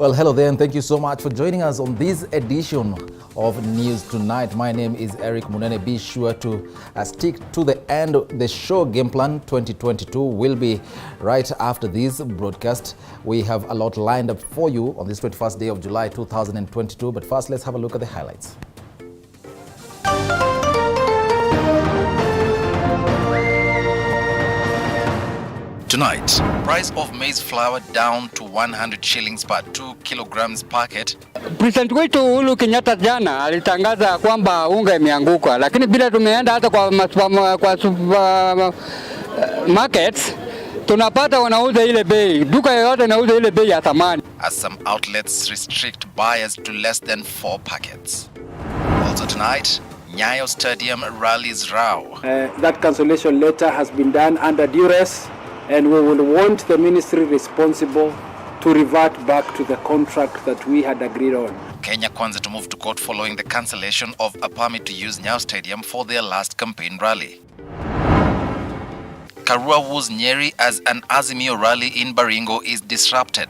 Well, hello there, and thank you so much for joining us on this edition of News Tonight. My name is Eric Munene. Be sure to stick to the end. The show Game Plan 2022 will be right after this broadcast. We have a lot lined up for you on this 21st day of July 2022. But first, let's have a look at the highlights. Tonight, price of maize flour down to 100 shillings per 2 kilograms packet. President wetu Uhuru Kenyatta jana alitangaza kwamba unga imeanguka, lakini bila tumeenda hata kwa markets tunapata wanauza ile bei, duka yoyote inauza ile bei ya thamani. As some outlets restrict buyers to less than 4 packets. Also tonight, Nyayo Stadium rallies row. That cancellation letter has been done under duress, and we will want the ministry responsible to revert back to the contract that we had agreed on. Kenya Kwanza to move to court following the cancellation of a permit to use Nyayo Stadium for their last campaign rally. Karua woos Nyeri as an Azimio rally in Baringo is disrupted.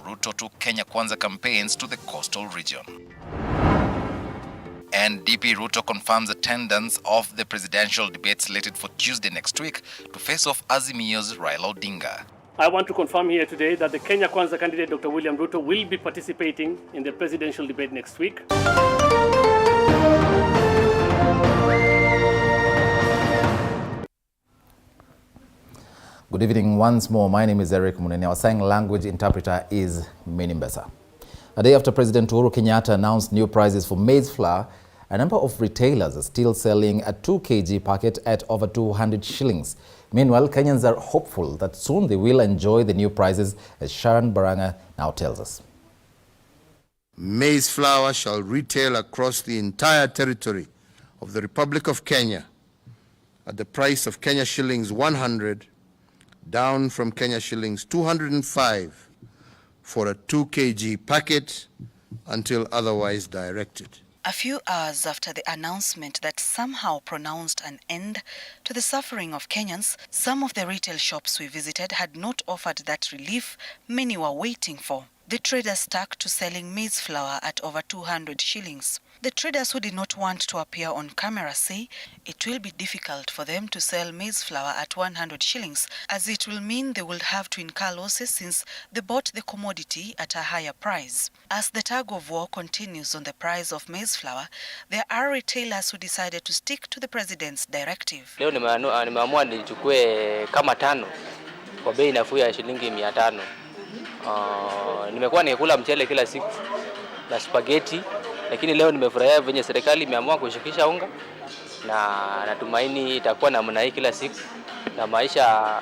Ruto took Kenya Kwanza campaigns to the coastal region. And DP Ruto confirms attendance of the presidential debate slated for Tuesday next week to face off Azimio's Raila Odinga. I want to confirm here today that the Kenya Kwanza candidate Dr. William Ruto will be participating in the presidential debate next week. Good evening once more. My name is Eric Munene. Our sign language interpreter is Menimbesa. A day after President Uhuru Kenyatta announced new prices for maize flour, a number of retailers are still selling a 2 kg packet at over 200 shillings. Meanwhile, Kenyans are hopeful that soon they will enjoy the new prices, as Sharon Baranga now tells us. Maize flour shall retail across the entire territory of the Republic of Kenya at the price of Kenya shillings 100, down from Kenya shillings 205 for a 2 kg packet until otherwise directed. A few hours after the announcement that somehow pronounced an end to the suffering of Kenyans, some of the retail shops we visited had not offered that relief many were waiting for. The traders stuck to selling maize flour at over 200 shillings. The traders who did not want to appear on camera say it will be difficult for them to sell maize flour at 100 shillings, as it will mean they will have to incur losses since they bought the commodity at a higher price. As the tug of war continues on the price of maize flour, there are retailers who decided to stick to the president's directive. Leo nimeamua nichukue kama 5 kwa bei nafuu ya shilingi 500. Nimekuwa nikikula mchele kila siku na spaghetti, lakini leo nimefurahia venye serikali imeamua kushukisha unga, na natumaini itakuwa namna hii kila siku na maisha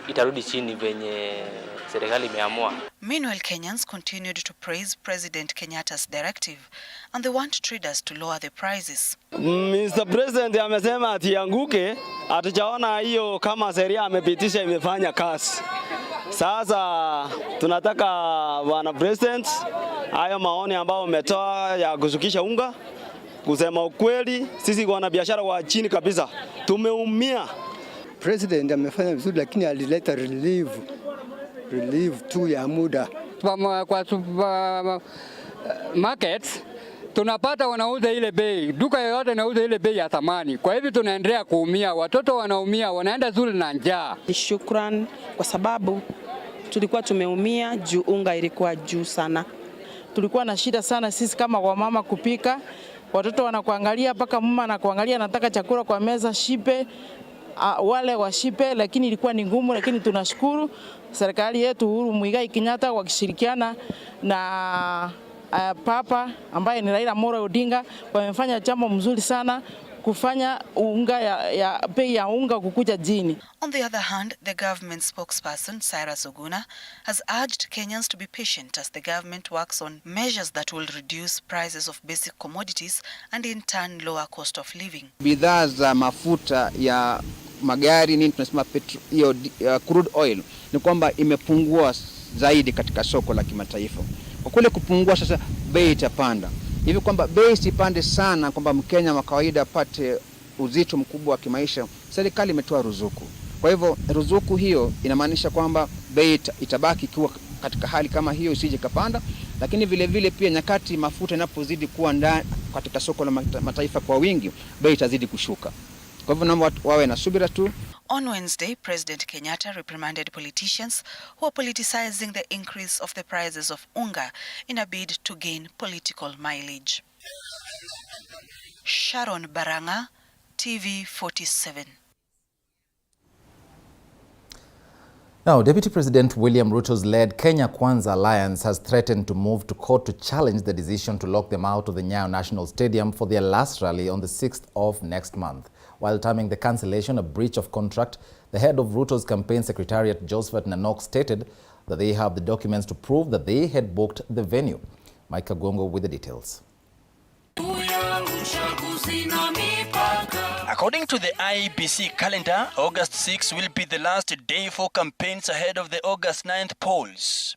itarudi chini venye serikali imeamua. Meanwhile, Kenyans continued to praise President Kenyatta's directive and they want traders to lower the prices. Mr. President amesema atianguke, hatujaona hiyo kama sheria amepitisha imefanya kazi. Sasa tunataka bwana President hayo maoni ambao umetoa ya kushukisha unga, kusema ukweli sisi wana biashara wa chini kabisa tumeumia. President amefanya vizuri, lakini alileta relief tu ya muda. Kwa markets tunapata wanauza ile bei, duka yoyote inauza ile bei ya thamani. Kwa hivyo tunaendelea kuumia, watoto wanaumia, wanaenda shule na njaa. Shukran kwa sababu tulikuwa tumeumia juu unga ilikuwa juu sana. Tulikuwa na shida sana sisi kama wamama kupika. Watoto wanakuangalia, paka mama anakuangalia anataka chakula kwa meza shipe, wale washipe, lakini ilikuwa ni ngumu. Lakini tunashukuru serikali yetu Uhuru Muigai Kenyatta wakishirikiana na Papa ambaye ni Raila Odinga wamefanya jambo mzuri sana kufanya unga ya bei ya unga kukuja chini. On the other hand, the government spokesperson Cyrus Oguna has urged Kenyans to be patient as the government works on measures that will reduce prices of basic commodities and in turn lower cost of living. Bidhaa za mafuta ya magari nini tunasema hiyo crude oil ni kwamba imepungua zaidi katika soko la kimataifa. Kwa kule kupungua sasa bei itapanda. Hivi kwamba bei isipande sana kwamba Mkenya wa kawaida apate uzito mkubwa wa kimaisha, serikali imetoa ruzuku. Kwa hivyo ruzuku hiyo inamaanisha kwamba bei itabaki ikiwa katika hali kama hiyo, isije kapanda, lakini vile vile pia nyakati mafuta yanapozidi kuwa ndani katika soko la mataifa kwa wingi, bei itazidi kushuka. Kwa hivyo naomba wawe na subira tu. On Wednesday, President Kenyatta reprimanded politicians who are politicizing the increase of the prices of unga in a bid to gain political mileage. Sharon Baranga, TV47. Now, Deputy President William Ruto's led Kenya Kwanza Alliance has threatened to move to court to challenge the decision to lock them out of the Nyayo National Stadium for their last rally on the 6th of next month. While terming the cancellation a breach of contract, the head of Ruto's campaign secretariat, Josephat Nanok, stated that they have the documents to prove that they had booked the venue. Mike Kagongo with the details. According to the IEBC calendar, August 6 will be the last day for campaigns ahead of the August 9th polls.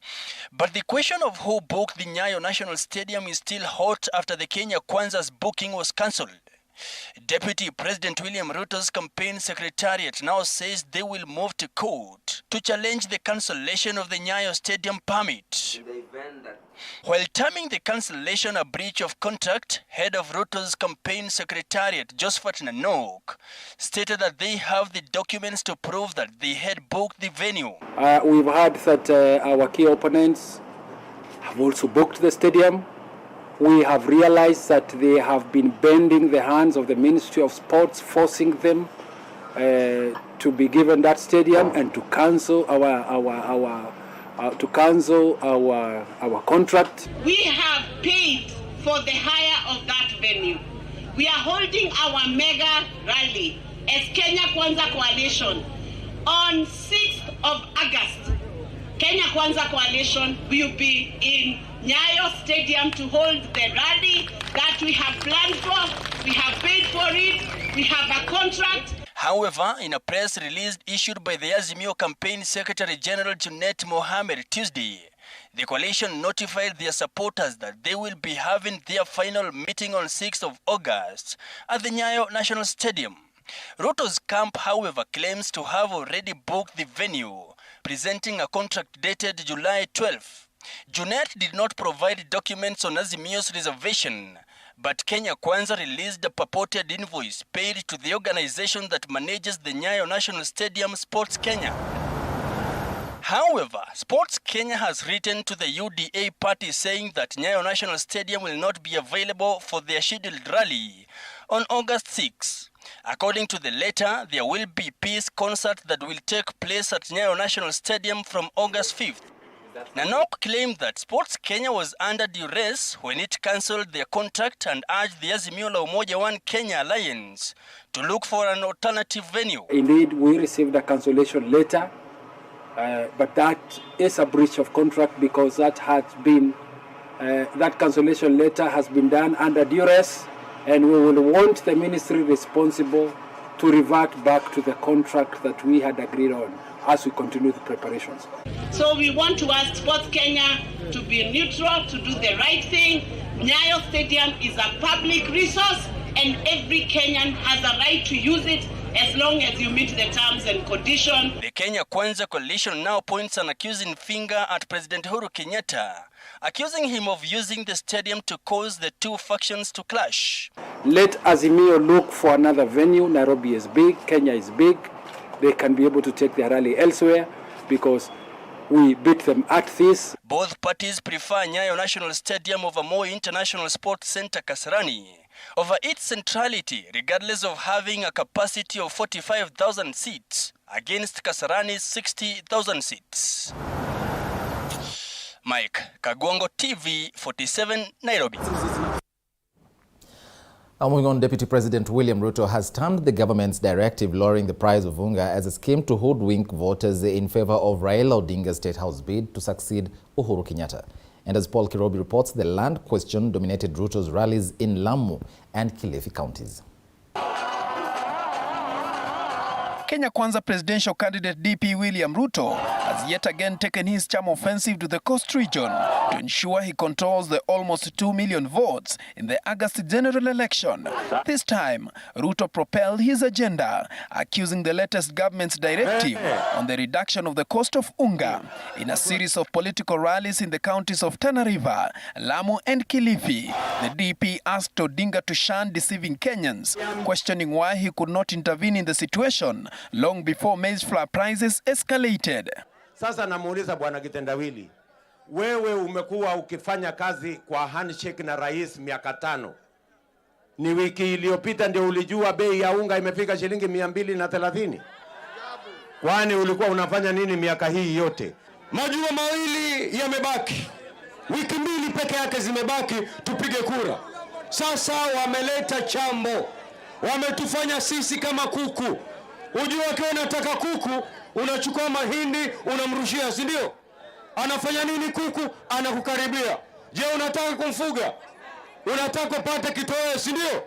But the question of who booked the Nyayo National Stadium is still hot after the Kenya Kwanza's booking was cancelled. Deputy President William Ruto's campaign secretariat now says they will move to court to challenge the cancellation of the Nyayo Stadium permit. While terming the cancellation a breach of contract, head of Ruto's campaign secretariat, Josephat Nanok, stated that they have the documents to prove that they had booked the venue. We've heard that our key opponents have also booked the stadium. We have realized that they have been bending the hands of the Ministry of Sports, forcing them to be given that stadium and to cancel our contract. We have paid for the hire of that venue. We are holding our mega rally as Kenya Kwanza Coalition on 6th of August. Kenya Kwanza Coalition will be in Nyayo Stadium to hold the rally that we have planned for, we have paid for it, we have a contract. However, in a press release issued by the Azimio Campaign Secretary General Junet Mohamed Tuesday, the coalition notified their supporters that they will be having their final meeting on 6th of August at the Nyayo National Stadium. Ruto's camp, however, claims to have already booked the venue, presenting a contract dated July 12th. Junet did not provide documents on Azimio's reservation, but Kenya Kwanza released a purported invoice paid to the organization that manages the Nyayo National Stadium, Sports Kenya. However, Sports Kenya has written to the UDA party saying that Nyayo National Stadium will not be available for their scheduled rally on August 6. According to the letter, there will be peace concert that will take place at Nyayo National Stadium from August 5th. Nanok claimed that Sports Kenya was under duress when it cancelled their contract and urged the Azimio la Umoja One Kenya Alliance to look for an alternative venue. Indeed, we received a cancellation letter, but that is a breach of contract because that cancellation letter has been done under duress, and we will want the ministry responsible to revert back to the contract that we had agreed on as we continue the preparations. So we want to ask Sports Kenya to be neutral, to do the right thing. Nyayo Stadium is a public resource and every Kenyan has a right to use it as long as you meet the terms and conditions. The Kenya Kwanza coalition now points an accusing finger at President Uhuru Kenyatta, accusing him of using the stadium to cause the two factions to clash. Let Azimio look for another venue. Nairobi is big, Kenya is big. They can be able to take their rally elsewhere because we beat them at this. Both parties prefer Nyayo National Stadium over Moi International Sports Center Kasarani over its centrality, regardless of having a capacity of 45,000 seats against Kasarani's 60,000 seats. Mike Kagongo, TV47, Nairobi. Moving on, Deputy President William Ruto has termed the government's directive lowering the price of unga as a scheme to hoodwink voters in favor of Raila Odinga's State House bid to succeed Uhuru Kenyatta. And as Paul Kirobi reports, the land question dominated Ruto's rallies in Lamu and Kilifi counties. Kenya Kwanza presidential candidate DP William Ruto has yet again taken his charm offensive to the Coast region to ensure he controls the almost 2 million votes in the August general election. This time, Ruto propelled his agenda, accusing the latest government's directive on the reduction of the cost of unga in a series of political rallies in the counties of Tana River, Lamu and Kilifi. The DP asked Odinga to shun deceiving Kenyans, questioning why he could not intervene in the situation long before maize flour prices escalated. Sasa namuuliza Bwana Kitendawili, wewe umekuwa ukifanya kazi kwa handshake na rais miaka 5. Ni wiki iliyopita ndio ulijua bei ya unga imefika shilingi 230? Kwani ulikuwa unafanya nini miaka hii yote? Majuma mawili yamebaki. Wiki 2 peke yake zimebaki tupige kura. Sasa wameleta chambo. Wametufanya sisi kama kuku. Unajua ukiwa unataka kuku, unachukua mahindi, unamrushia, si ndio? Anafanya nini kuku? Anakukaribia. Je, unataka kumfuga? Unataka kupata kitoweo, si ndio?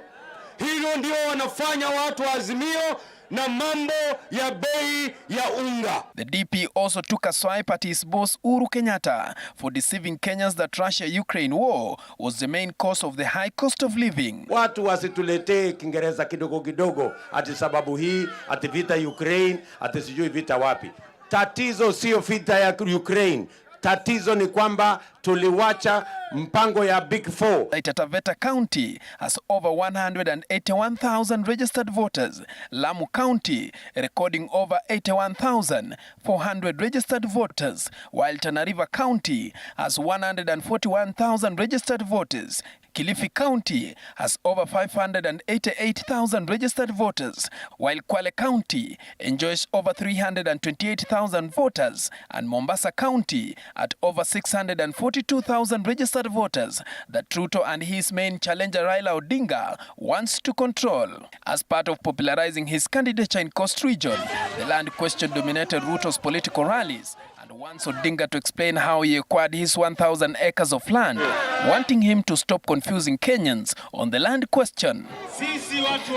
Hilo ndio wanafanya watu wa Azimio na mambo ya bei ya unga. The DP also took a swipe at his boss Uhuru Kenyatta for deceiving Kenyans that Russia-Ukraine war was the main cause of the high cost of living. Watu wasituletee Kiingereza kidogo kidogo ati sababu hii, ati vita Ukraine, ati sijui vita wapi. Tatizo sio vita ya Ukraine. Tatizo ni kwamba tuliwacha mpango ya Big Four. Taveta County has over 181,000 registered voters. Lamu County recording over 81,400 registered voters, while Tana River County has 141,000 registered voters. Kilifi County has over 588,000 registered voters, while Kwale County enjoys over 328,000 voters, and Mombasa County at over 642,000 registered voters that Ruto and his main challenger Raila Odinga wants to control. As part of popularizing his candidature in Coast Region, the land question dominated Ruto's political rallies, and wants Odinga to explain how he acquired his 1,000 acres of land, wanting him to stop confusing Kenyans on the land question.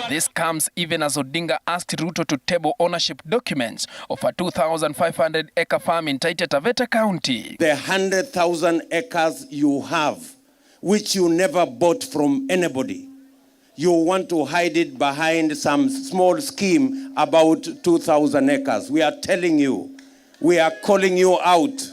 This comes even as Odinga asked Ruto to table ownership documents of a 2,500-acre farm in Taita Taveta County. The 100,000 acres you have, which you never bought from anybody, you want to hide it behind some small scheme about 2,000 acres. We are telling you, we are calling you out.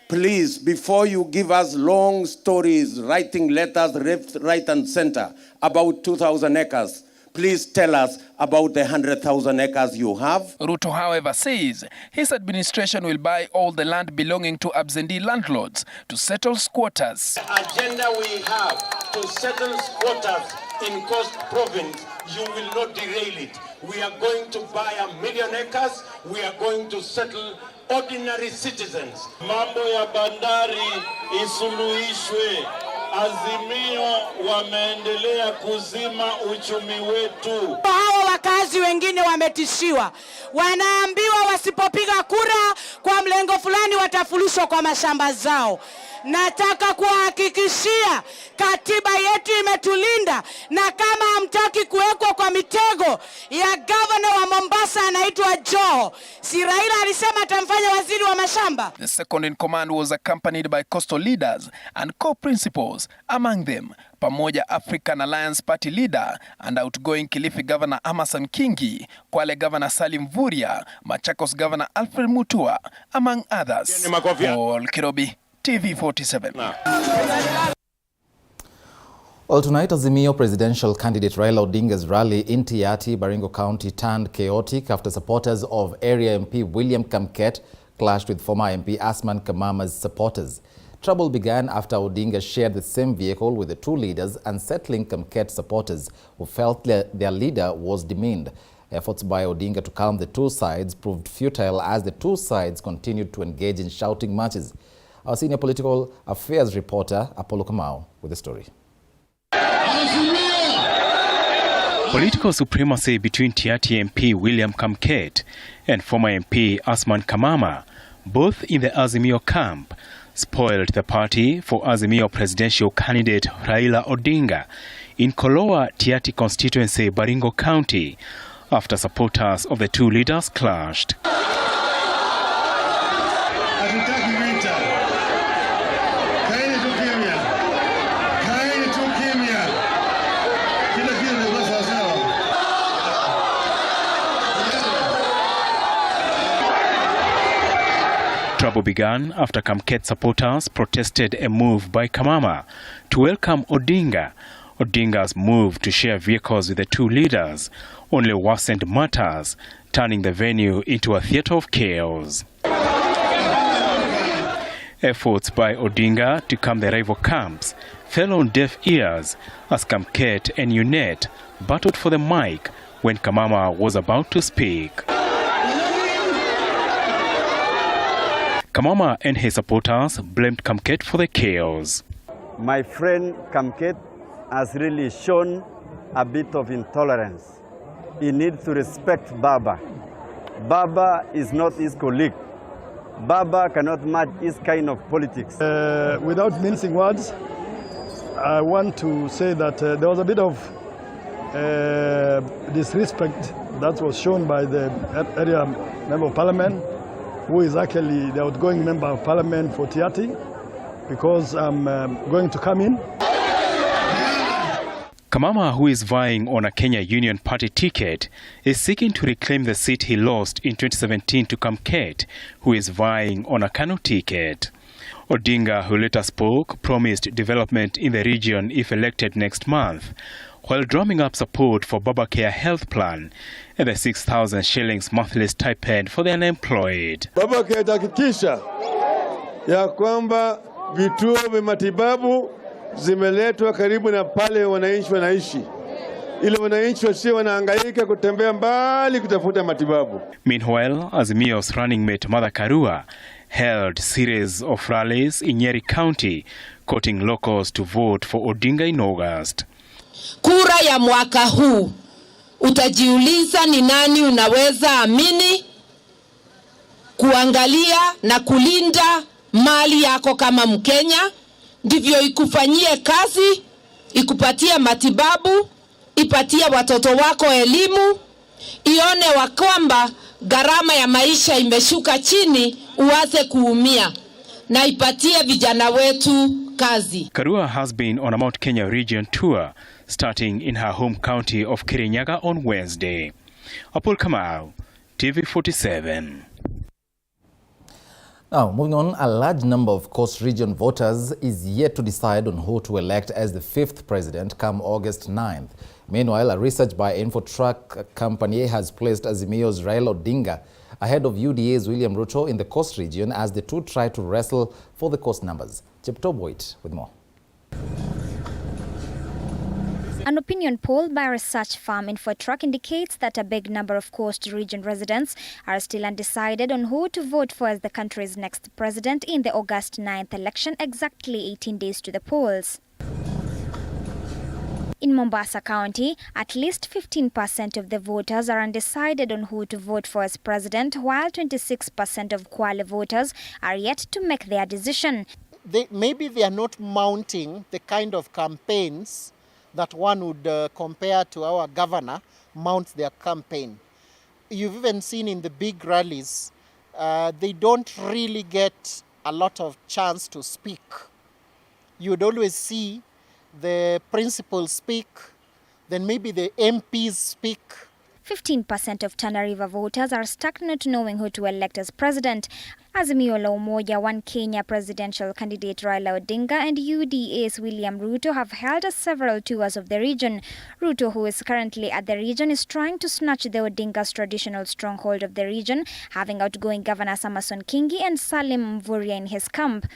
Please, before you give us long stories, writing letters left, right, and center about 2,000 acres, please tell us about the 100,000 acres you have. Ruto, however, says his administration will buy all the land belonging to absentee landlords to settle squatters. The agenda we have to settle squatters in Coast Province, you will not derail it. We are going to buy 1 million acres. We are going to settle ordinary citizens. Mambo ya bandari isuluhishwe. Azimio wameendelea kuzima uchumi wetu. Hawa wakazi wengine wametishiwa. Wanaambiwa wasipopiga kura kwa mlengo fulani watafurushwa kwa mashamba zao. Nataka kuhakikishia katiba yetu imetulinda, na kama hamtaki kuwekwa kwa mitego ya governor wa Mombasa anaitwa Joho, si Raila alisema atamfanya waziri wa mashamba? The second in command was accompanied by coastal leaders and co-principals, among them Pamoja African Alliance Party leader and outgoing Kilifi Governor Amason Kingi, Kwale Governor Salim Vuria, Machakos Governor Alfred Mutua, among others. Paul Kirobi, TV47. Well, tonight, Azimio presidential candidate Raila Odinga's rally in Tiaty, Baringo County turned chaotic after supporters of area MP William Kamket clashed with former MP Asman Kamama's supporters. Trouble began after Odinga shared the same vehicle with the two leaders, unsettling Kamket supporters who felt their leader was demeaned. Efforts by Odinga to calm the two sides proved futile as the two sides continued to engage in shouting matches. Our senior political affairs reporter, Apollo Kamau, with the story. Political supremacy between Tiaty MP William Kamket and former MP Asman Kamama, both in the Azimio camp, spoiled the party for Azimio presidential candidate Raila Odinga in Koloa Tiaty constituency, Baringo County, after supporters of the two leaders clashed. Trouble began after Kamket supporters protested a move by Kamama to welcome Odinga. Odinga's move to share vehicles with the two leaders only worsened matters, turning the venue into a theatre of chaos. Efforts by Odinga to calm the rival camps fell on deaf ears as Kamket and UNET battled for the mic when Kamama was about to speak. Kamama and his supporters blamed Kamket for the chaos. My friend Kamket has really shown a bit of intolerance. He needs to respect Baba. Baba is not his colleague. Baba cannot match his kind of politics. Without mincing words, I want to say that there was a bit of disrespect that was shown by the area member of parliament, who is actually the outgoing member of parliament for Tiati, because I'm going to come in. Kamama, who is vying on a Kenya Union Party ticket, is seeking to reclaim the seat he lost in 2017 to Kamket, who is vying on a Kano ticket. Odinga, who later spoke, promised development in the region if elected next month, while drumming up support for Babacare health plan and the 6,000 shillings monthly stipend for the unemployed. Babacare itahakikisha ya kwamba vituo vya matibabu zimeletwa karibu na pale wananchi wanaishi, ili wananchi wasio wanahangaika kutembea mbali kutafuta matibabu. Meanwhile, Azimio's running mate Mother Karua held series of rallies in Nyeri County, courting locals to vote for Odinga in August. Kura ya mwaka huu, utajiuliza ni nani unaweza amini kuangalia na kulinda mali yako kama Mkenya, ndivyo ikufanyie kazi, ikupatie matibabu, ipatie watoto wako elimu, ione kwamba gharama ya maisha imeshuka chini, uanze kuumia, na ipatie vijana wetu kazi. Karua has been on a Mount Kenya region tour, starting in her home county of Kirinyaga on Wednesday. Apol Kamau, TV47. Now, moving on, a large number of Coast Region voters is yet to decide on who to elect as the 5th president come August 9th. Meanwhile, a research by InfoTrack company has placed Azimio's Raila Odinga ahead of UDA's William Ruto in the Coast Region as the two try to wrestle for the coast numbers. Chepto Boyd with more. An opinion poll by research firm InfoTrack indicates that a big number of Coast Region residents are still undecided on who to vote for as the country's next president in the August 9th election, exactly 18 days to the polls. In Mombasa County, at least 15% of the voters are undecided on who to vote for as president, while 26% of Kwale voters are yet to make their decision. Maybe they are not mounting the kind of campaigns that one would compare to our governor mounts their campaign. You've even seen in the big rallies, they don't really get a lot of chance to speak. You'd always see the principals speak, then maybe the MPs speak. 15% of Tana River voters are stuck not knowing who to elect as president. Azimio la Umoja, One Kenya presidential candidate Raila Odinga and UDA's William Ruto have held several tours of the region. Ruto, who is currently at the region, is trying to snatch the Odinga's traditional stronghold of the region, having outgoing Governor Samason Kingi and Salim Mvurya in his camp.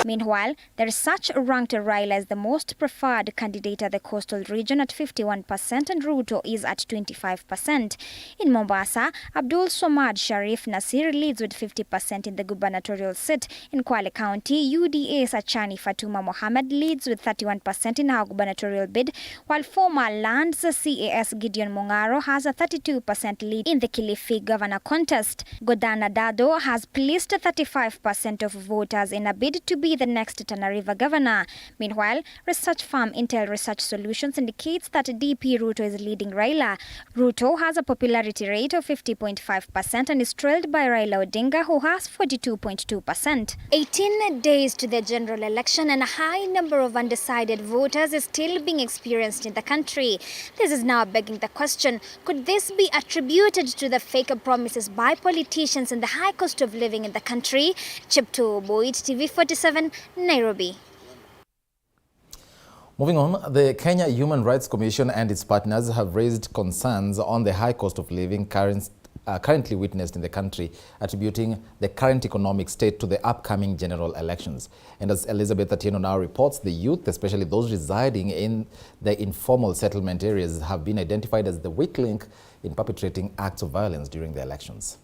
Meanwhile, the research ranked Raila as the most preferred candidate at the coastal region at 51% and Ruto is at 25%. In Mombasa, Abdul Somad Sharif Nasir leads with 50% in the gubernatorial seat. In Kwale County, UDA's Achani Fatuma Mohammed leads with 31% in her gubernatorial bid, while former Lands CAS Gideon Mongaro has a 32% lead in the Kilifi governor contest. Godana Dado has placed 35% of voters in a bid to be the next Tana River governor. Meanwhile, research firm Intel Research Solutions indicates that DP Ruto is leading Raila. Ruto has a popularity rate of 50.5% and is trailed by Raila Odinga, who has 42.2%. 18 days to the general election and a high number of undecided voters is still being experienced in the country. This is now begging the question, could this be attributed to the fake promises by politicians and the high cost of living in the country? Cheap Ugali Not, TV47, Nairobi. Moving on, the Kenya Human Rights Commission and its partners have raised concerns on the high cost of living currently witnessed in the country, attributing the current economic state to the upcoming general elections. And as Elizabeth Atieno now reports, the youth, especially those residing in the informal settlement areas, have been identified as the weak link in perpetrating acts of violence during the elections.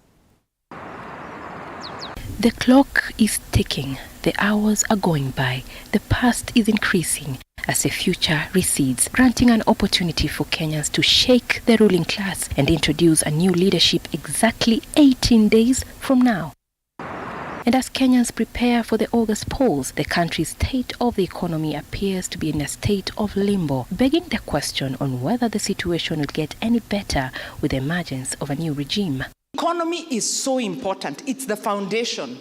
The clock is ticking, the hours are going by, the past is increasing as the future recedes, granting an opportunity for Kenyans to shake the ruling class and introduce a new leadership exactly 18 days from now. And as Kenyans prepare for the August polls, the country's state of the economy appears to be in a state of limbo, begging the question on whether the situation will get any better with the emergence of a new regime. Economy is so important. It's the foundation.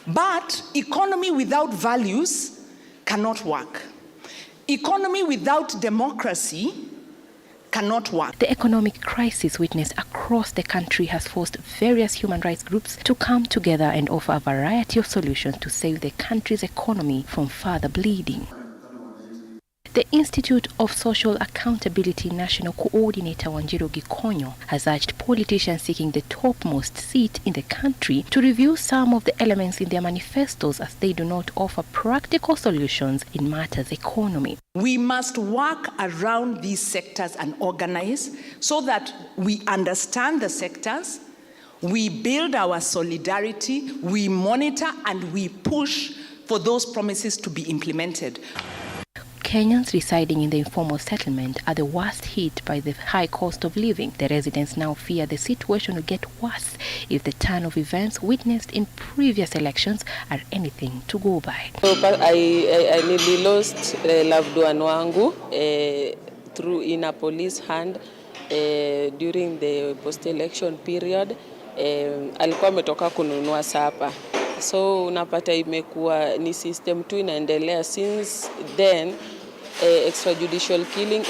But economy without values cannot work. Economy without democracy cannot work. The economic crisis witnessed across the country has forced various human rights groups to come together and offer a variety of solutions to save the country's economy from further bleeding. The Institute of Social Accountability National Coordinator Wanjiru Gikonyo has urged politicians seeking the topmost seat in the country to review some of the elements in their manifestos as they do not offer practical solutions in matters economy. We must work around these sectors and organize so that we understand the sectors, we build our solidarity, we monitor and we push for those promises to be implemented. Kenyans residing in the informal settlement are the worst hit by the high cost of living. The residents now fear the situation will get worse if the turn of events witnessed in previous elections are anything to go by. I nearly lost a loved one wangu through in a police hand during the post-election period. Alikuwa ametoka kununua sapa. So unapata imekuwa ni system tu inaendelea since then. Extrajudicial killing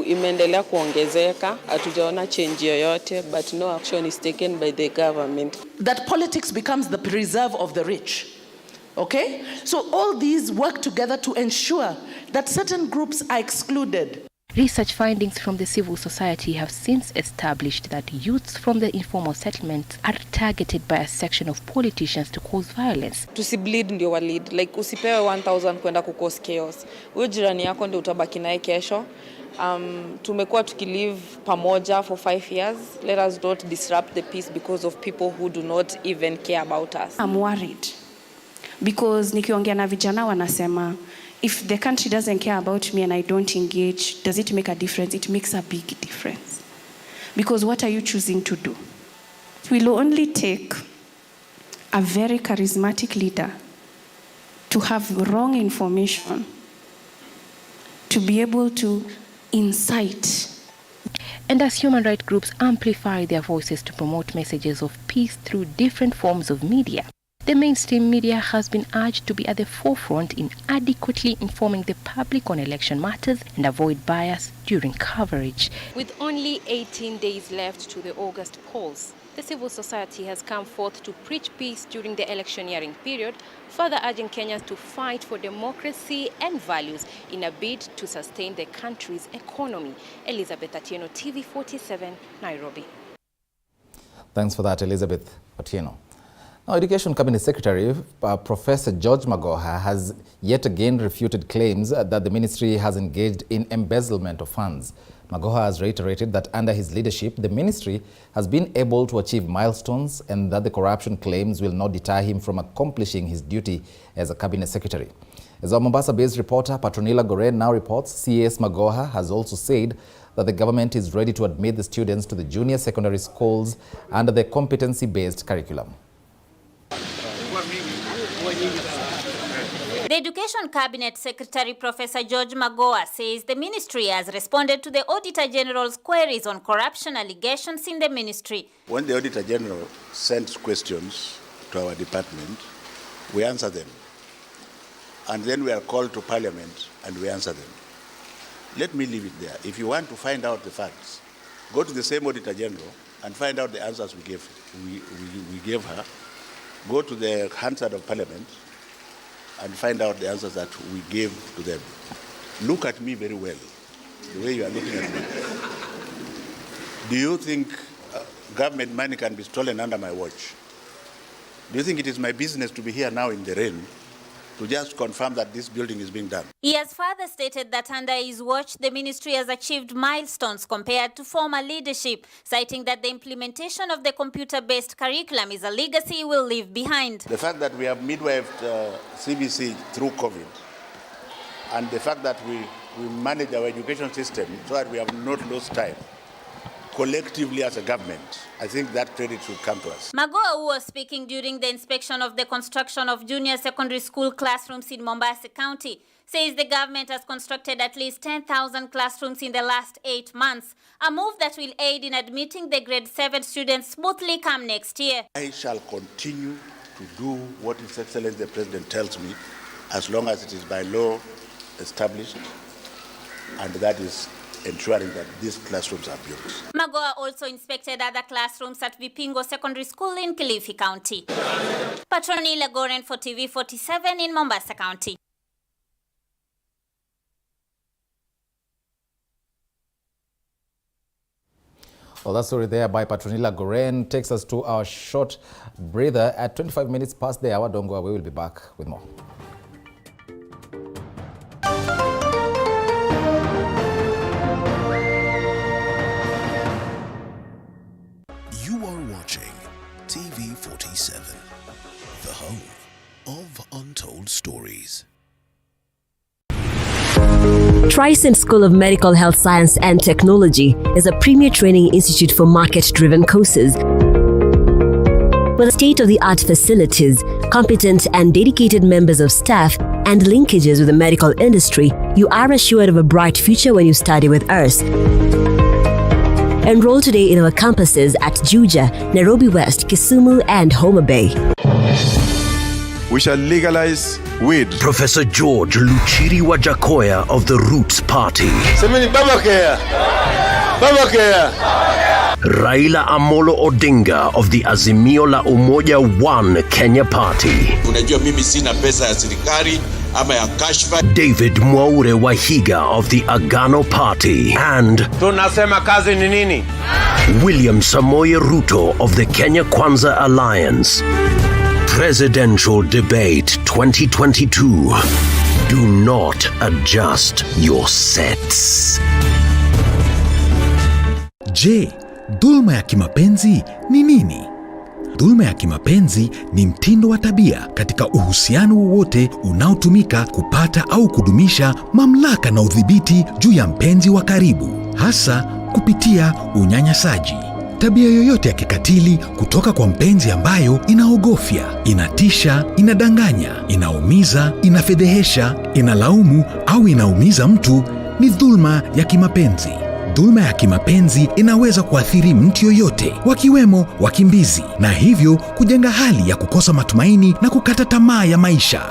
imeendelea kuongezeka. Hatujaona change yoyote, but no action is taken by the government. That politics becomes the preserve of the rich. Okay? So all these work together to ensure that certain groups are excluded. Research findings from the civil society have since established that youths from the informal settlements are targeted by a section of politicians to cause violence. Tusibleed ndio wa lead. Like usipewe 1000 kwenda kukose chaos. Huyo jirani yako ndio utabaki naye kesho. Tumekuwa tukilive pamoja for 5 years. Let us not disrupt the peace because of people who do not even care about us. I'm worried because nikiongea na vijana wanasema, if the country doesn't care about me and I don't engage, does it make a difference? It makes a big difference. Because what are you choosing to do? It will only take a very charismatic leader to have wrong information to be able to incite. And as human rights groups amplify their voices to promote messages of peace through different forms of media, the mainstream media has been urged to be at the forefront in adequately informing the public on election matters and avoid bias during coverage. With only 18 days left to the August polls, the civil society has come forth to preach peace during the electioneering period, further urging Kenyans to fight for democracy and values in a bid to sustain the country's economy. Elizabeth Atieno, TV47, Nairobi. Thanks for that, Elizabeth Atieno. Now, Education Cabinet Secretary Professor George Magoha has yet again refuted claims that the ministry has engaged in embezzlement of funds. Magoha has reiterated that under his leadership, the ministry has been able to achieve milestones and that the corruption claims will not deter him from accomplishing his duty as a cabinet secretary. As our Mombasa-based reporter Patronila Gore now reports, CAS Magoha has also said that the government is ready to admit the students to the junior secondary schools under the competency-based curriculum. The Education Cabinet Secretary Professor George Magoha says the ministry has responded to the Auditor General's queries on corruption allegations in the ministry. When the Auditor General sends questions to our department, we answer them. And then we are called to Parliament and we answer them. Let me leave it there. If you want to find out the facts, go to the same Auditor General and find out the answers we gave her. Go to the Hansard of Parliament and find out the answers that we gave to them. Look at me very well, the way you are looking at me. Do you think government money can be stolen under my watch? Do you think it is my business to be here now in the rain to just confirm that this building is being done? He has further stated that under his watch, the ministry has achieved milestones compared to former leadership, citing that the implementation of the computer-based curriculum is a legacy he will leave behind. The fact that we have midwifed CBC through COVID, and the fact that we manage our education system so that we have not lost time, collectively as a government, I think that credit should come to us. Magoha, who was speaking during the inspection of the construction of junior secondary school classrooms in Mombasa County, says the government has constructed at least 10,000 classrooms in the last 8 months, a move that will aid in admitting the grade 7 students smoothly come next year. I shall continue to do what His Excellency the President tells me, as long as it is by law established, and that is ensuring that these classrooms are built. Magoha also inspected other classrooms at Vipingo Secondary School in Kilifi County. Patronila Goren for TV47 in Mombasa County. Well, that story there by Patronila Goren takes us to our short breather at 25 minutes past the hour. Don't go away, we'll be back with more. TV47, the home of untold stories. Tricent School of Medical Health Science and Technology is a premier training institute for market-driven courses. With state-of-the-art facilities, competent and dedicated members of staff, and linkages with the medical industry, you are assured of a bright future when you study with us. Enroll today in our campuses at Juja, Nairobi West, Kisumu, and Homa Bay. We shall legalize weed. Professor George Luchiri Wajakoya of the Roots Party. Semeni Babakea. Babakea. Raila Amolo Odinga of the Azimio la Umoja One Kenya Party. Unajua mimi sina pesa ya serikali ama ya kashfa. David Mwaure Wahiga of the Agano Party. And tunasema kazi ni nini? William Samoei Ruto of the Kenya Kwanza Alliance. Presidential Debate 2022. Do not adjust your sets. Je, dhulma ya kimapenzi ni nini? Dhulma ya kimapenzi ni mtindo wa tabia katika uhusiano wowote unaotumika kupata au kudumisha mamlaka na udhibiti juu ya mpenzi wa karibu, hasa kupitia unyanyasaji. Tabia yoyote ya kikatili kutoka kwa mpenzi ambayo inaogofya, inatisha, inadanganya, inaumiza, inafedhehesha, inalaumu au inaumiza mtu ni dhulma ya kimapenzi. Dhulma ya kimapenzi inaweza kuathiri mtu yoyote, wakiwemo wakimbizi, na hivyo kujenga hali ya kukosa matumaini na kukata tamaa ya maisha.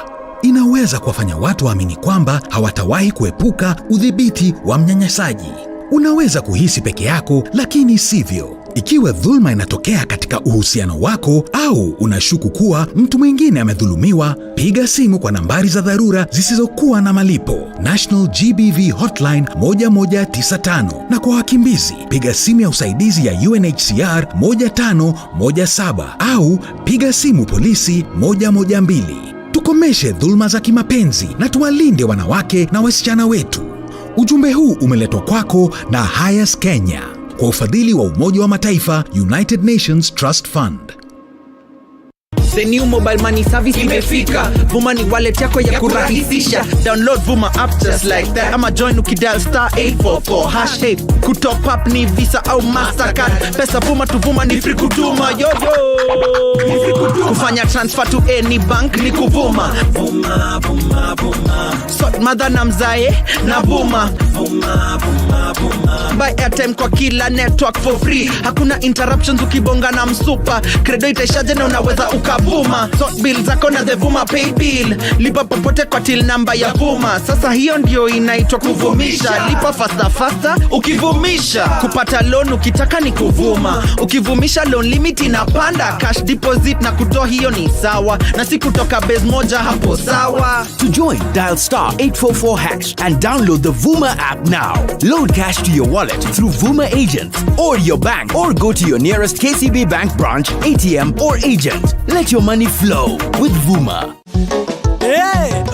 Inaweza kuwafanya watu waamini kwamba hawatawahi kuepuka udhibiti wa mnyanyasaji. Unaweza kuhisi peke yako, lakini sivyo. Ikiwa dhulma inatokea katika uhusiano wako au unashuku kuwa mtu mwingine amedhulumiwa, piga simu kwa nambari za dharura zisizokuwa na malipo, National GBV Hotline 1195, na kwa wakimbizi piga simu ya usaidizi ya UNHCR 1517 au piga simu polisi 112. Tukomeshe dhulma za kimapenzi na tuwalinde wanawake na wasichana wetu. Ujumbe huu umeletwa kwako na Hayas Kenya kwa ufadhili wa Umoja wa Mataifa, United Nations Trust Fund. The new mobile money service imefika. Vuma ni wallet yako ya kurahisisha. Download Vuma app just like that. Ama join ukidial *844 #8. Kutop up ni Visa au Mastercard. Pesa Vuma tu Vuma ni free kutuma. Yo yo. Kufanya transfer to any bank ni kuvuma. Vuma Vuma Vuma. Sort mother na mzae na Vuma. Vuma Vuma Vuma. Buy airtime kwa kila network for free. Hakuna interruptions ukibonga na msupa. Credo itaishaje na unaweza ukavuma. Sort bill zako na the Vuma pay bill. Lipa popote kwa till number ya Vuma. Sasa hiyo ndio inaitwa kuvumisha. Lipa faster ukivumisha. Kupata loan ukitaka ni kuvuma. Ukivumisha loan limit inapanda. Cash deposit na kutoa hiyo ni sawa. Na si kutoka base moja hapo sawa. To join, dial *844# and download the Vuma app now. Load cash to your wallet through Vuma agents or your bank, or go to your nearest KCB Bank branch, ATM or agent. Let your money flow with Vuma. Hey!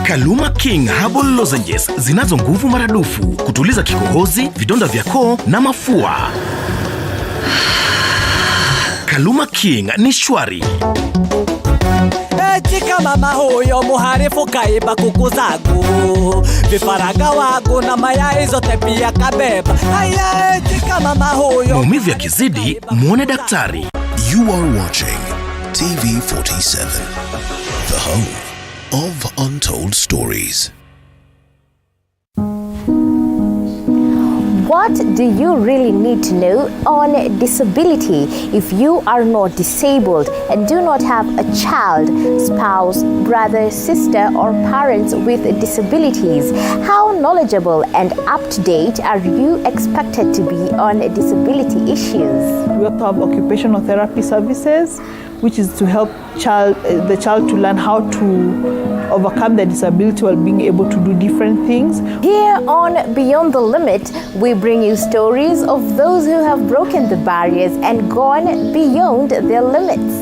Kaluma King Herbal Lozenges zinazo nguvu maradufu kutuliza kikohozi, vidonda vya koo na mafua. Kaluma King ni shwari. Chika mama huyo muharifu kaiba kuku zangu, vifaranga wangu na mayai zote pia kabeba. Haya chika mama huyo. Maumivu yakizidi muone daktari. You are watching TV47, the home of untold stories. What do you really need to know on disability if you are not disabled and do not have a child, spouse, brother, sister, or parents with disabilities? How knowledgeable and up-to-date are you expected to be on disability issues? We also have occupational therapy services, which is to help the child to learn how to overcome their disability while being able to do different things. Here on Beyond the Limit, we bring you stories of those who have broken the barriers and gone beyond their limits.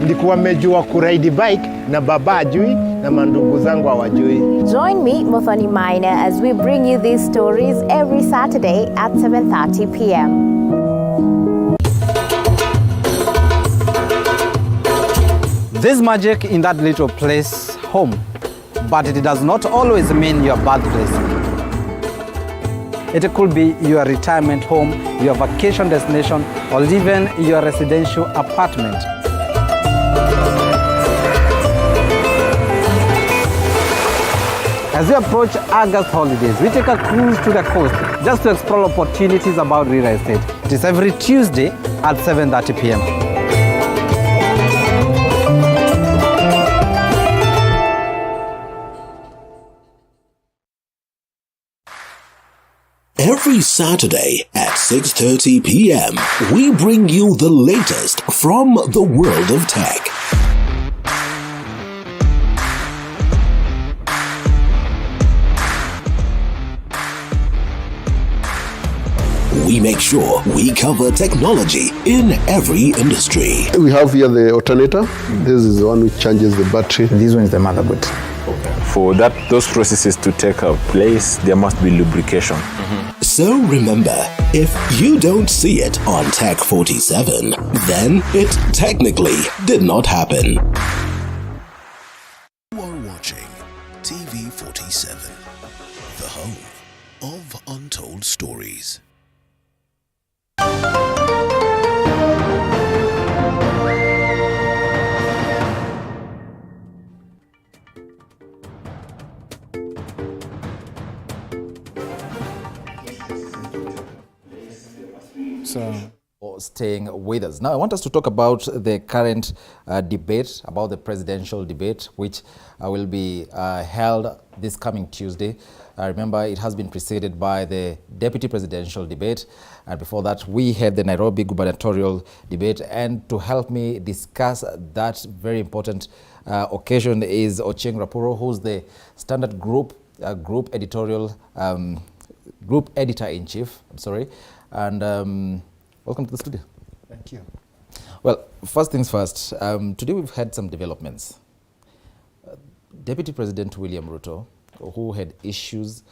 Ndikuwa mejua kuride bike na baba ajui na mandugu zangu hawajui. Join me, Muthoni Minor, as we bring you these stories every Saturday at 7:30 p.m. There's magic in that little place, home, but it does not always mean your birthplace. It could be your retirement home, your vacation destination, or even your residential apartment. As we approach August holidays, we take a cruise to the coast just to explore opportunities about real estate. It is every Tuesday at 7:30 p.m. Every Saturday at 6:30 p.m., we bring you the latest from the world of tech. We make sure we cover technology in every industry. We have here the alternator. This is the one which charges the battery. This one is the motherboard. For those processes to take place, there must be lubrication. So remember, if you don't see it on Tech 47, then it technically did not happen. You are watching TV 47, the home of untold stories. For staying with us. Now, I want us to talk about the current debate, about the presidential debate, which will be held this coming Tuesday. Remember, it has been preceded by the deputy presidential debate. And before that, we had the Nairobi gubernatorial debate. And to help me discuss that very important occasion is Ochieng Rapuro, who's the Standard Group editorial group editor-in-chief. I'm sorry. And welcome to the studio. Thank you. Well, first things first, today we've had some developments. Deputy President William Ruto, who had issues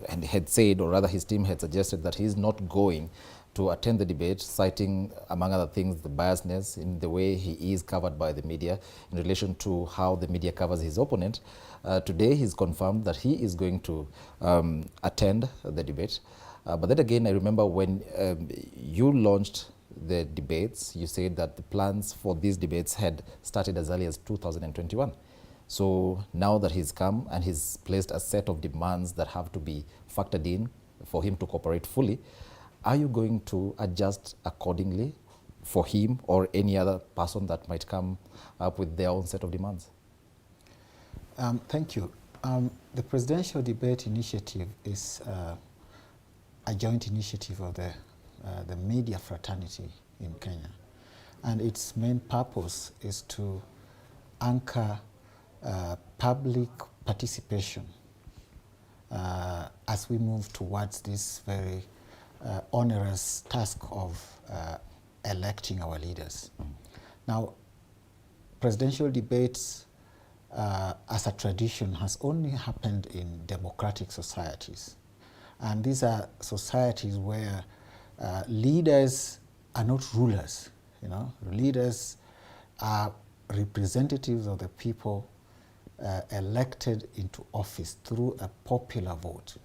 and had said, or rather his team had suggested, that he's not going to attend the debate, citing, among other things, the biasness in the way he is covered by the media in relation to how the media covers his opponent. Today, he's confirmed that he is going to attend the debate. But then again, I remember when you launched the debates, you said that the plans for these debates had started as early as 2021. So now that he's come and he's placed a set of demands that have to be factored in for him to cooperate fully, are you going to adjust accordingly for him or any other person that might come up with their own set of demands? Thank you. The presidential debate initiative is a joint initiative of the media fraternity in Kenya. And its main purpose is to anchor public participation as we move towards this very onerous task of electing our leaders. Now, presidential debates as a tradition has only happened in democratic societies. And these are societies where leaders are not rulers, you know. Leaders are representatives of the people elected into office through a popular vote,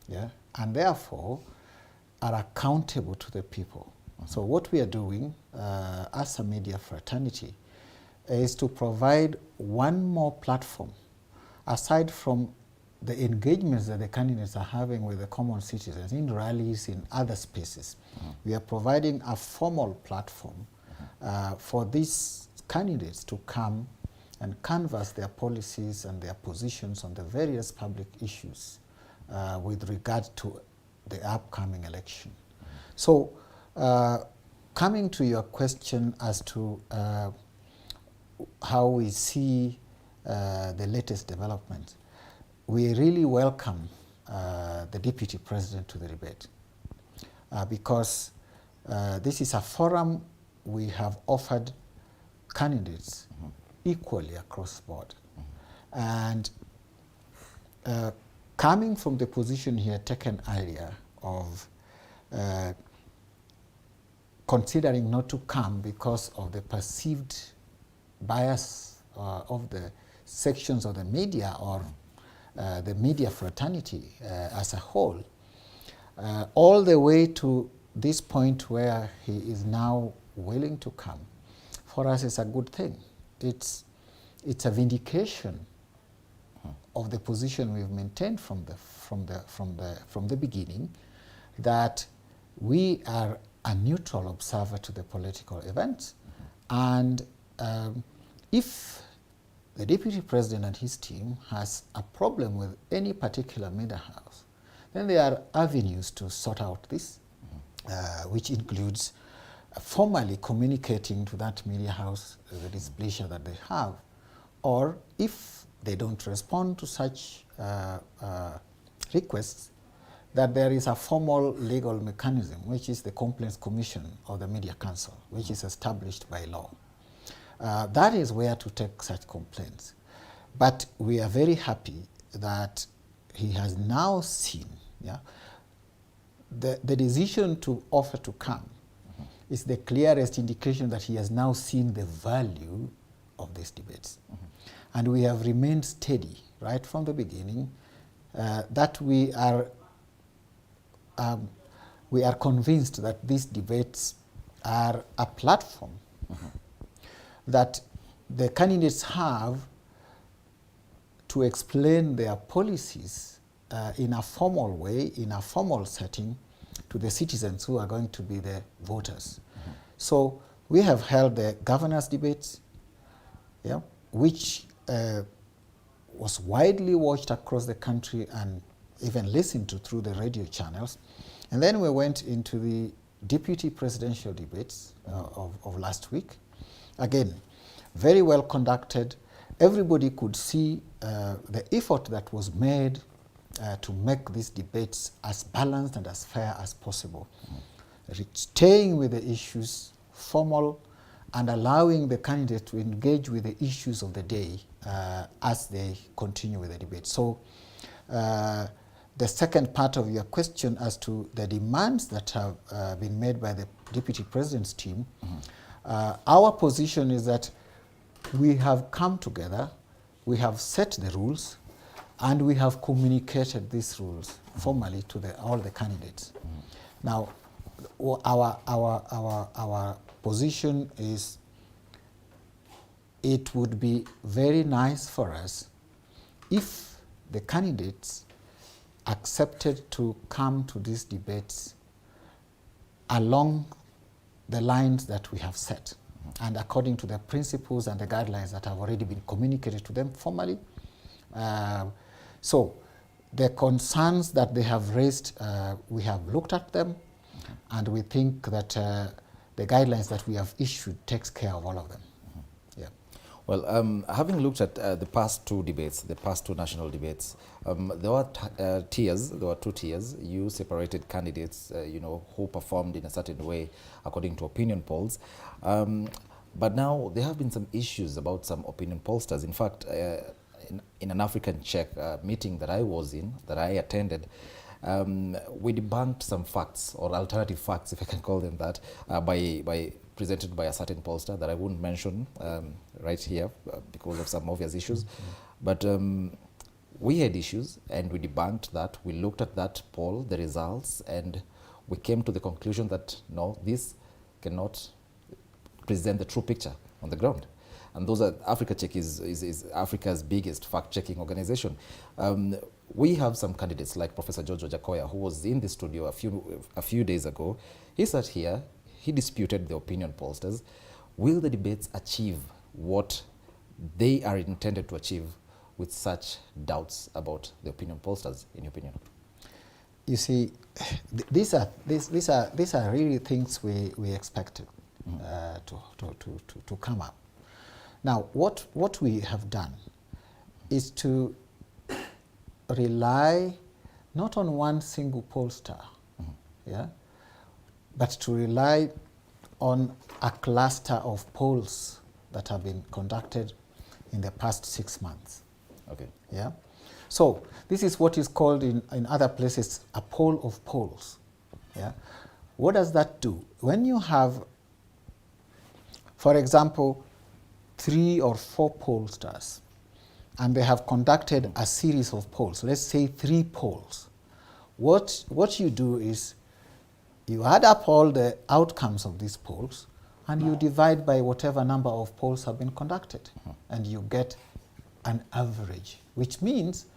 yeah, and therefore are accountable to the people. So what we are doing as a media fraternity is to provide one more platform, aside from the engagements that the candidates are having with the common citizens in rallies, in other spaces. We are providing a formal platform for these candidates to come and canvass their policies and their positions on the various public issues with regard to the upcoming election. So, coming to your question as to how we see the latest developments, we really welcome the Deputy President to the debate because this is a forum we have offered candidates equally across the board. And coming from the position he had taken earlier of considering not to come because of the perceived bias of the sections of the media or the media fraternity as a whole, all the way to this point where he is now willing to come, for us is a good thing. It's a vindication of the position we've maintained from the beginning, that we are a neutral observer to the political events, and if the Deputy President and his team has a problem with any particular media house, then there are avenues to sort out this, which includes formally communicating to that media house the displeasure that they have, or if they don't respond to such requests, that there is a formal legal mechanism, which is the Complaints Commission or the Media Council, which is established by law. That is where to take such complaints. But we are very happy that he has now seen, yeah, the decision to offer to come is the clearest indication that he has now seen the value of these debates. And we have remained steady right from the beginning that we are convinced that these debates are a platform that the candidates have to explain their policies in a formal way, in a formal setting, to the citizens who are going to be the voters. So we have held the governors' debates, yeah, which was widely watched across the country and even listened to through the radio channels. And then we went into the deputy presidential debates of last week. Again, very well conducted. Everybody could see the effort that was made to make these debates as balanced and as fair as possible. Staying with the issues, formal, and allowing the candidate to engage with the issues of the day as they continue with the debate. So the second part of your question as to the demands that have been made by the Deputy President's team, our position is that we have come together, we have set the rules, and we have communicated these rules formally to all the candidates. Now, our position is it would be very nice for us if the candidates accepted to come to these debates along the lines that we have set and according to the principles and the guidelines that have already been communicated to them formally. So the concerns that they have raised, we have looked at them, and we think that the guidelines that we have issued takes care of all of them. Yeah. Well, having looked at the past two debates, the past two national debates, there were tiers. There were two tiers. You separated candidates, who performed in a certain way according to opinion polls. But now there have been some issues about some opinion pollsters. In fact, in an African Check meeting that I was in, that I attended, we debunked some facts, or alternative facts, if I can call them that, presented by a certain pollster that I wouldn't mention right here because of some obvious issues. But we had issues, and we debunked that. We looked at that poll, the results, and we came to the conclusion that no, this cannot present the true picture on the ground. And those are, Africa Check is Africa's biggest fact-checking organization. We have some candidates like Professor Jojo Jakoya, who was in the studio a few days ago. He sat here, he disputed the opinion pollsters. Will the debates achieve what they are intended to achieve with such doubts about the opinion pollsters, in your opinion? You see, these are really things we expected to come up. Now, what we have done is to rely not on one single pollster, but to rely on a cluster of polls that have been conducted in the past 6 months. Okay. Yeah. So this is what is called in other places a poll of polls. Yeah. What does that do? When you have, for example, 3 or 4 pollsters, and they have conducted a series of polls, let's say 3 polls, what you do is you add up all the outcomes of these polls, and you divide by whatever number of polls have been conducted, and you get an average, which means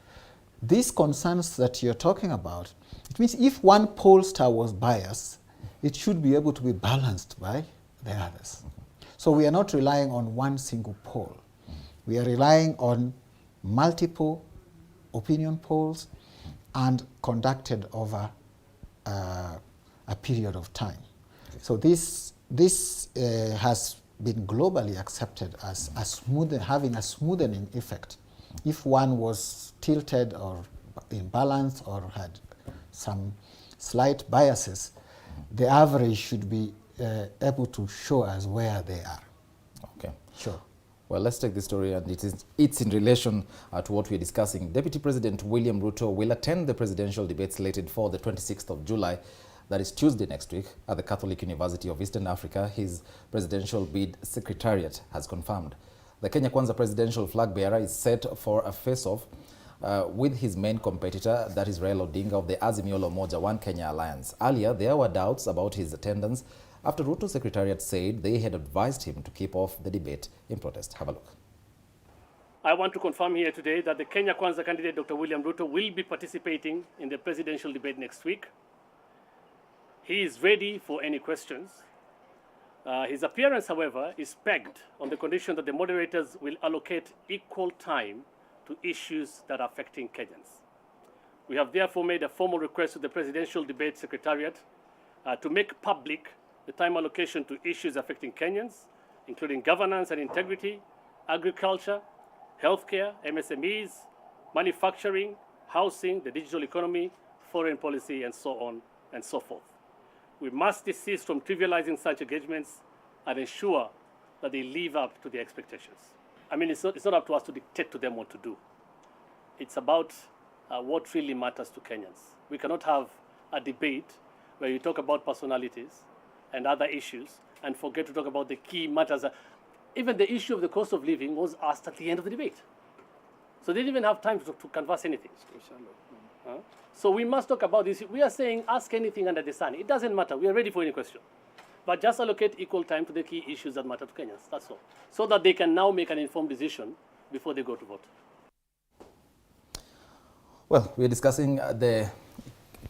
these concerns that you're talking about, it means if one pollster was biased, it should be able to be balanced by the others. So we are not relying on one single poll. We are relying on multiple opinion polls and conducted over a period of time. So this has been globally accepted as having a smoothing effect. If one was tilted or imbalanced or had some slight biases, the average should be able to show us where they are. Okay. Sure. Well, let's take this story, and it's in relation to what we're discussing. Deputy President William Ruto will attend the presidential debate slated for the 26th of July, that is Tuesday next week, at the Catholic University of Eastern Africa. His presidential bid secretariat has confirmed. The Kenya Kwanza presidential flag bearer is set for a face-off with his main competitor, that is Raila Odinga of the Azimio Umoja One Kenya Alliance. Earlier, there were doubts about his attendance after Ruto's secretariat said they had advised him to keep off the debate in protest. Have a look. I want to confirm here today that the Kenya Kwanza candidate, Dr. William Ruto, will be participating in the presidential debate next week. He is ready for any questions. His appearance, however, is pegged on the condition that the moderators will allocate equal time to issues that are affecting Kenyans. We have therefore made a formal request to the Presidential Debate Secretariat to make public the time allocation to issues affecting Kenyans, including governance and integrity, agriculture, healthcare, MSMEs, manufacturing, housing, the digital economy, foreign policy, and so on and so forth. We must desist from trivializing such engagements and ensure that they live up to the expectations. I mean, it's not up to us to dictate to them what to do. It's about what really matters to Kenyans. We cannot have a debate where you talk about personalities and other issues and forget to talk about the key matters. Even the issue of the cost of living was asked at the end of the debate. So they didn't even have time to canvass anything. So we must talk about this. We are saying ask anything under the sun. It doesn't matter. We are ready for any question. But just allocate equal time to the key issues that matter to Kenyans. That's all. So that they can now make an informed decision before they go to vote. Well, we're discussing the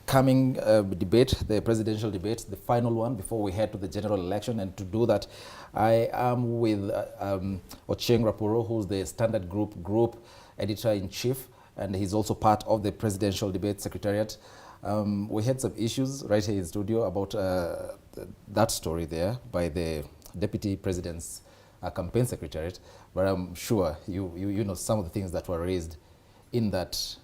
coming debate, the presidential debate, the final one before we head to the general election. And to do that, I am with Ochieng Rapuro, who's the Standard Group editor-in-chief, and he's also part of the presidential debate secretariat. We had some issues right here in studio about that story there by the deputy president's campaign secretariat, but I'm sure you know some of the things that were raised in that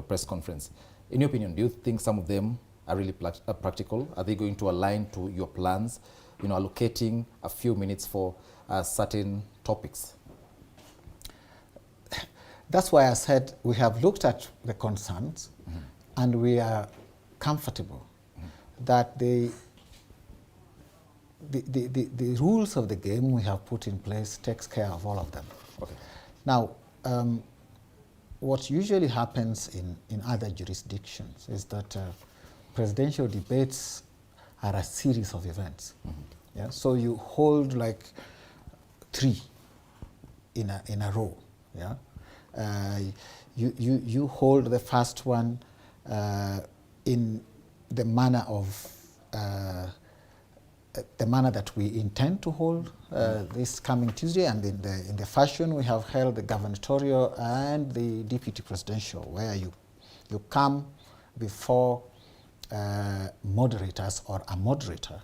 press conference. In your opinion, do you think some of them are really practical? Are they going to align to your plans, allocating a few minutes for certain topics? That's why I said we have looked at the concerns, and we are comfortable that the rules of the game we have put in place takes care of all of them. Okay. Now, what usually happens in other jurisdictions is that presidential debates are a series of events. Yeah? So you hold like 3 in a row. Yeah? You hold the first one in the manner of the manner that we intend to hold this coming Tuesday, and in the fashion we have held the gubernatorial and the deputy presidential, where you come before moderators or a moderator,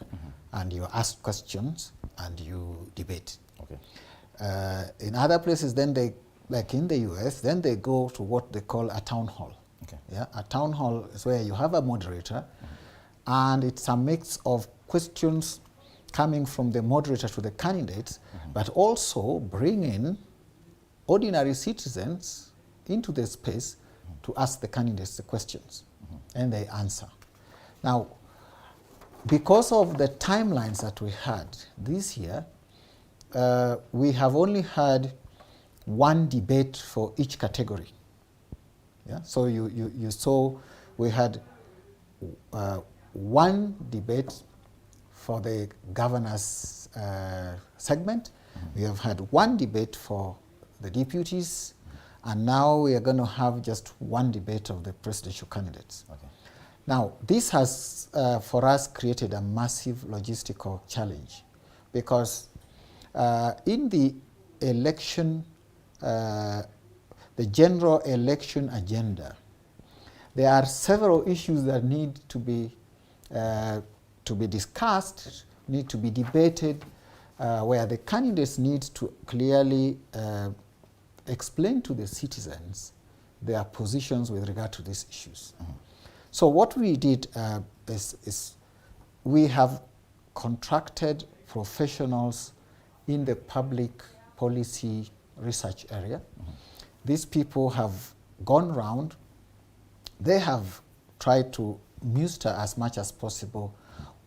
and you ask questions and you debate. Okay. In other places, then they, like in the US, then they go to what they call a town hall. Okay. Yeah, a town hall is where you have a moderator, and it's a mix of questions coming from the moderator to the candidates, but also bring in ordinary citizens into the space to ask the candidates the questions, and they answer. Now, because of the timelines that we had this year, we have only had 1 debate for each category. Yeah? So you saw we had 1 debate for the governor's segment. We have had 1 debate for the deputies, and now we are going to have just 1 debate of the presidential candidates. Okay. Now, this has, for us, created a massive logistical challenge, because in the election, the general election agenda, there are several issues that need to be discussed, need to be debated, where the candidates need to clearly explain to the citizens their positions with regard to these issues. So what we did is we have contracted professionals in the public policy research area. These people have gone round. They have tried to muster as much as possible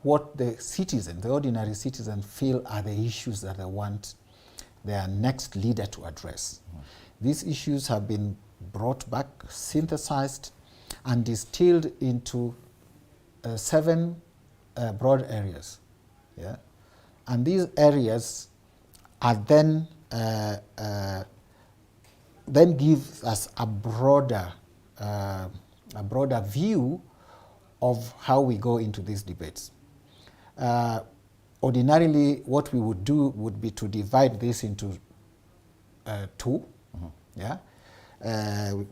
what the citizen, the ordinary citizen, feel are the issues that they want their next leader to address. These issues have been brought back, synthesized, and distilled into 7 broad areas. Yeah? And these areas are then give us a broader view of how we go into these debates. Ordinarily, what we would do would be to divide this into 2. Yeah?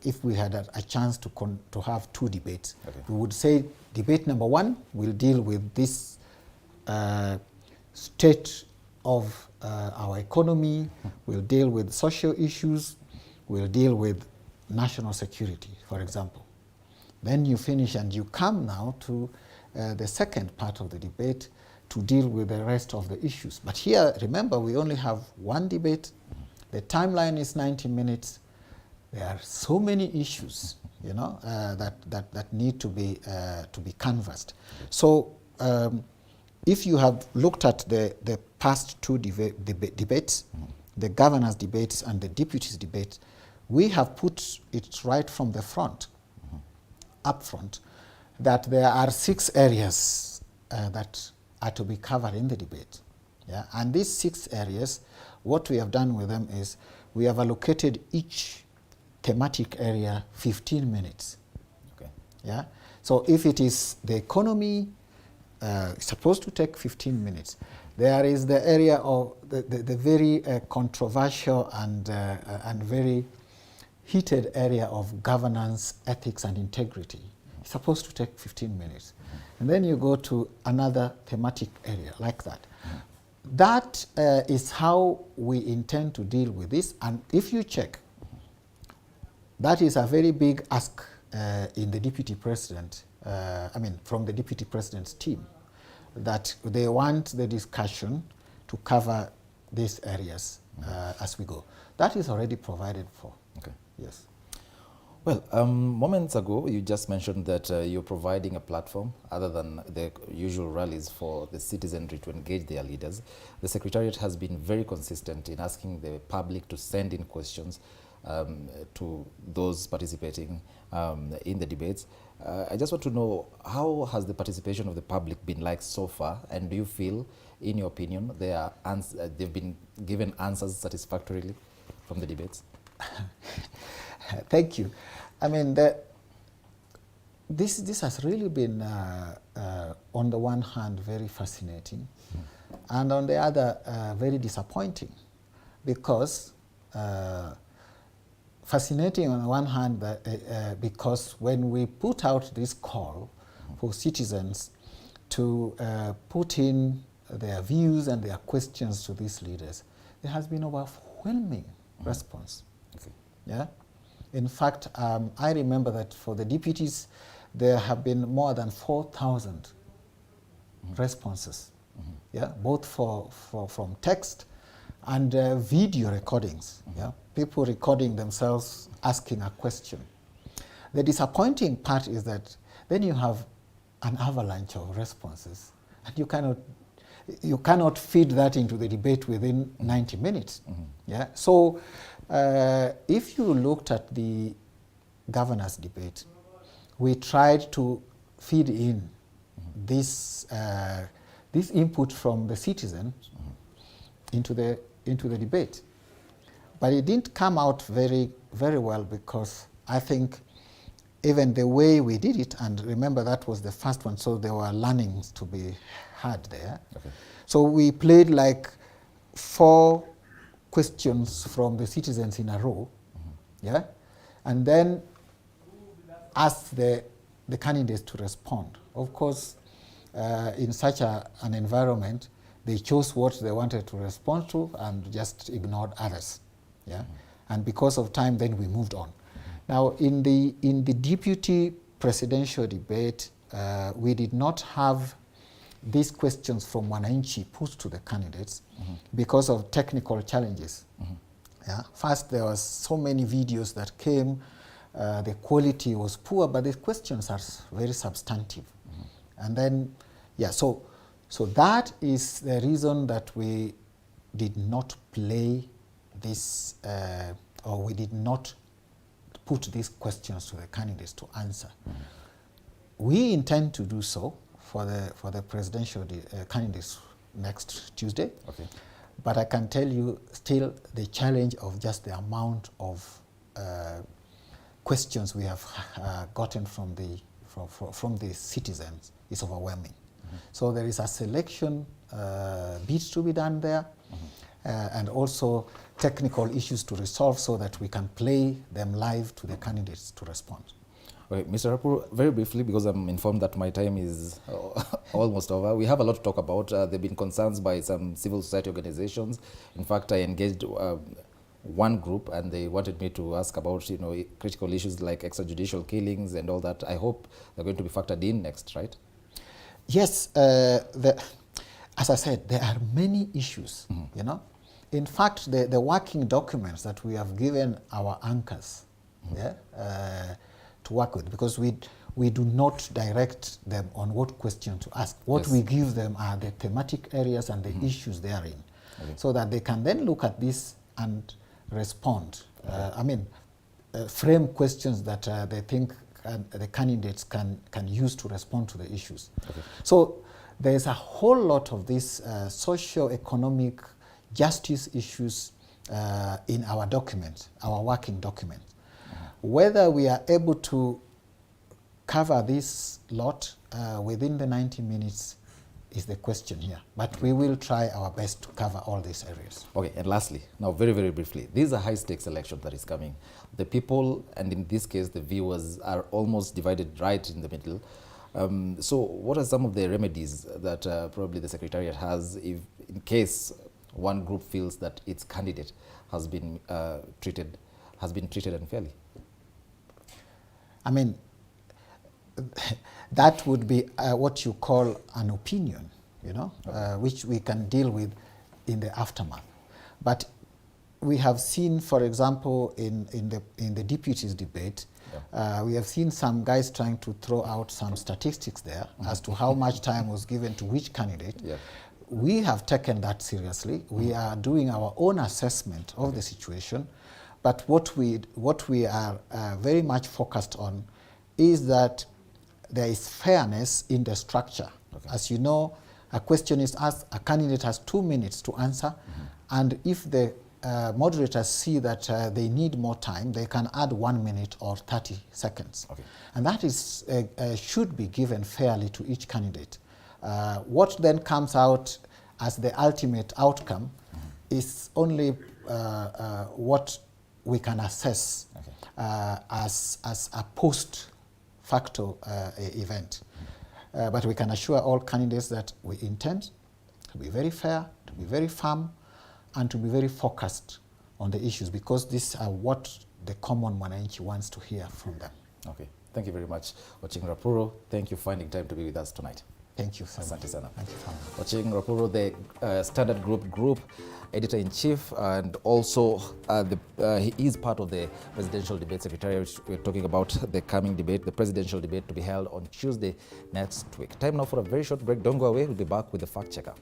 If we had a chance to have 2 debates. Okay. We would say debate number 1 will deal with this state of our economy, we'll deal with social issues, we'll deal with national security, for example. Then you finish and you come now to the second part of the debate to deal with the rest of the issues. But here, remember, we only have 1 debate. The timeline is 90 minutes. There are so many issues, you know, that need to be canvassed. So if you have looked at the past two debates, the governors' debates and the deputies' debate, we have put it right from the front, up front, that there are 6 areas that are to be covered in the debate. Yeah? And these 6 areas, what we have done with them is we have allocated each thematic area 15 minutes. Okay. Yeah? So if it is the economy, it's supposed to take 15 minutes. There is the area of the very controversial and very heated area of governance, ethics, and integrity. It's supposed to take 15 minutes. And then you go to another thematic area like that. That is how we intend to deal with this. And if you check, that is a very big ask in the deputy president, from the deputy president's team, that they want the discussion to cover these areas as we go. That is already provided for. Okay. Yes. Well, moments ago, you just mentioned that you're providing a platform other than the usual rallies for the citizenry to engage their leaders. The Secretariat has been very consistent in asking the public to send in questions to those participating in the debates. I just want to know, how has the participation of the public been like so far, and do you feel, in your opinion, they've been given answers satisfactorily from the debates? Thank you. I mean, this has really been, on the one hand, very fascinating, and on the other, very disappointing, because fascinating on the one hand, because when we put out this call for citizens to put in their views and their questions to these leaders, there has been overwhelming response. Okay. Yeah. In fact, I remember that for the deputies, there have been more than 4,000 responses. Yeah, both from text and video recordings. Yeah, people recording themselves asking a question. The disappointing part is that then you have an avalanche of responses, and you cannot feed that into the debate within 90 minutes. Yeah, so if you looked at the governors' debate, we tried to feed in this input from the citizens into the debate, but it didn't come out very well, because I think even the way we did it, and remember that was the first one, so there were learnings to be had there. Okay. So we played like 4 questions from the citizens in a row, yeah, and then asked the candidates to respond. Of course, in such an environment, they chose what they wanted to respond to and just ignored others, yeah. And because of time, then we moved on. Now, in the deputy presidential debate, we did not have these questions from Wananchi put to the candidates because of technical challenges. Yeah? First, there was so many videos that came, the quality was poor, but the questions are very substantive. And then, yeah, so that is the reason that we did not play this, or we did not put these questions to the candidates to answer. We intend to do so for the presidential candidates next Tuesday. Okay. But I can tell you still the challenge of just the amount of questions we have gotten from the citizens is overwhelming. So there is a selection bit to be done there, and also technical issues to resolve so that we can play them live to the candidates to respond. Okay, Mr. Rapuro, very briefly, because I'm informed that my time is almost over. We have a lot to talk about. There have been concerns by some civil society organizations. In fact, I engaged one group, and they wanted me to ask about, critical issues like extrajudicial killings and all that. I hope they're going to be factored in next, right? Yes, as I said, there are many issues, In fact, the working documents that we have given our anchors, to work with, because we do not direct them on what question to ask. What we give them are the thematic areas and the issues they are in, so that they can then look at this and respond. Frame questions that they think the candidates can use to respond to the issues. So there's a whole lot of these socio-economic justice issues in our document, our working document. Whether we are able to cover this lot within the 90 minutes is the question here. But we will try our best to cover all these areas. Okay, and lastly, now very, very briefly, this is a high-stakes election that is coming. The people, and in this case, the viewers, are almost divided right in the middle. So what are some of the remedies that probably the Secretariat has if, in case one group feels that its candidate has been treated unfairly? I mean, that would be what you call an opinion, you know, which we can deal with in the aftermath. But we have seen, for example, in the deputies debate, we have seen some guys trying to throw out some statistics there as to how much time was given to which candidate. We have taken that seriously. We are doing our own assessment of the situation. But what we are very much focused on is that there is fairness in the structure. As you know, a question is asked, a candidate has 2 minutes to answer, and if the moderators see that they need more time, they can add 1 minute or 30 seconds. And that is should be given fairly to each candidate. What then comes out as the ultimate outcome is only what we can assess as a post-facto event. But we can assure all candidates that we intend to be very fair, to be very firm, and to be very focused on the issues, because these are what the common Mwananchi wants to hear from them. Okay, thank you very much, Ochieng Rapuro. Thank you for finding time to be with us tonight. Thank you so much. Asante sana. Thank you. Ochieng Rapuro, the Standard Group Editor-in-Chief, and also he is part of the Presidential Debate Secretariat, which we're talking about the coming debate, the presidential debate to be held on Tuesday next week. Time now for a very short break. Don't go away. We'll be back with the fact checker.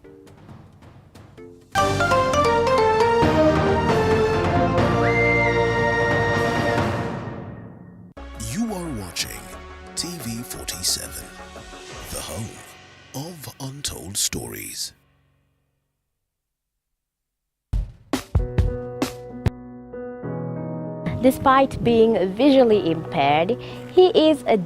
You are watching TV 47, the home of untold stories. Despite being visually impaired, he is a